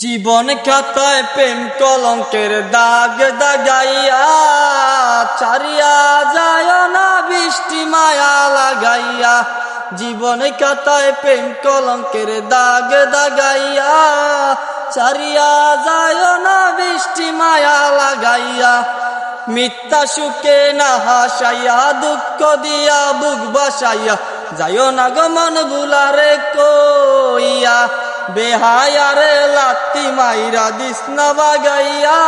জীবন খাতায় প্রেম কলঙ্কের দাগ দাগাইয়া চারিয়া যায় না বৃষ্টি মায়া লাগাইয়া। জীবন খাতায় প্রেম কলঙ্কের দাগ দাগাইয়া চারিয়া যায় না বৃষ্টি মায়া লাগাইয়া। মিথ্যা সুখে না হাসাইয়া দুঃখ দিয়া বুক বাসাইয়া যাইও না গো মন ভুলারে কইয়া। বেহায়ারে লাত্তি মাইরা দিস না বাগাইয়া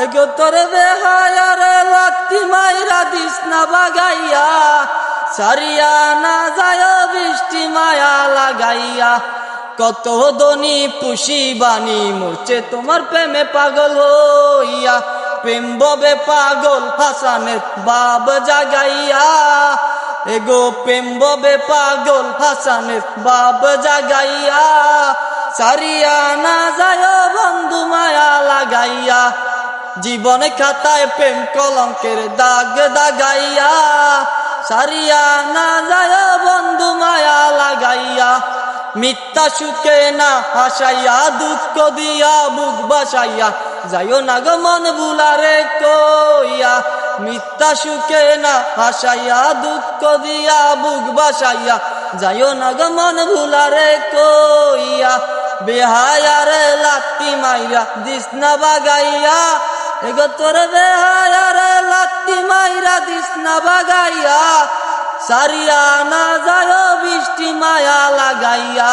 এগো তোর বেহায়ারে লাত্তি মাইরা দিস না বাগাইয়া। সারিয়া না যায় বৃষ্টি মায়া লাগাইয়া। কত দনি পুষি বাণী মরছে তোমার প্রেমে পাগল হইয়া। প্রেম ববে পাগল হাসানের বাব জাগাইয়া এগো প্রেম ববে পাগল হাসানের বাব জাগাইয়া। সারিয়া না যায় বন্ধু মায়া লাগাইয়া। জীবন খাতায় প্রেম কলঙ্কের দাগ দাগাইয়া সারিয়া না যায় বন্ধু মায়া লাগাইয়া। মিথ্যা সুখে না হাসাইয়া দুঃখ দিয়া বুক বাসাইয়া যাইও না গো মন ভুলারে কইয়া। মিথ্যা সুখে না হাসাইয়া দুঃখ দিয়া বুক বাসাইয়া যাইও না গো মন ভুলারে কইয়া। বেহায়ারে লাত্তি মাইরা দিস না বাগাইয়া এগো তোর বেহায়ারে লাত্তি মাইরা দিস না বাগাইয়া। সারিয়া না যায় বৃষ্টি মায়া লাগাইয়া।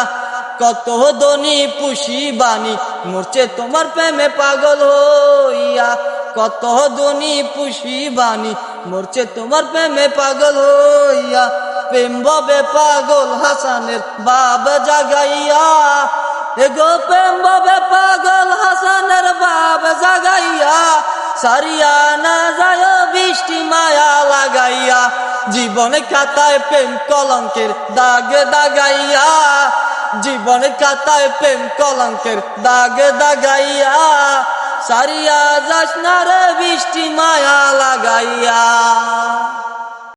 কত দনি পুষি বাণী মরছে তোমার প্রেমে পাগল হইয়া। কত দনি পুষি বাণী মরছে তোমার প্রেমে পাগল হইয়া। প্রেম ববে পাগল হাসানের বাব জাগাইয়া এগো প্রেম ববে পাগল হাসানের বাব জাগাইয়া। সারিয়া না যায় বৃষ্টি মায়া লাগাইয়া। জীবন খাতায় প্রেম কলঙ্কের দাগ দাগাইয়া। জীবন খাতায় প্রেম কলঙ্কের দাগ দাগাইয়া সারিয়া যাস না রে বৃষ্টি মায়া লাগাইয়া।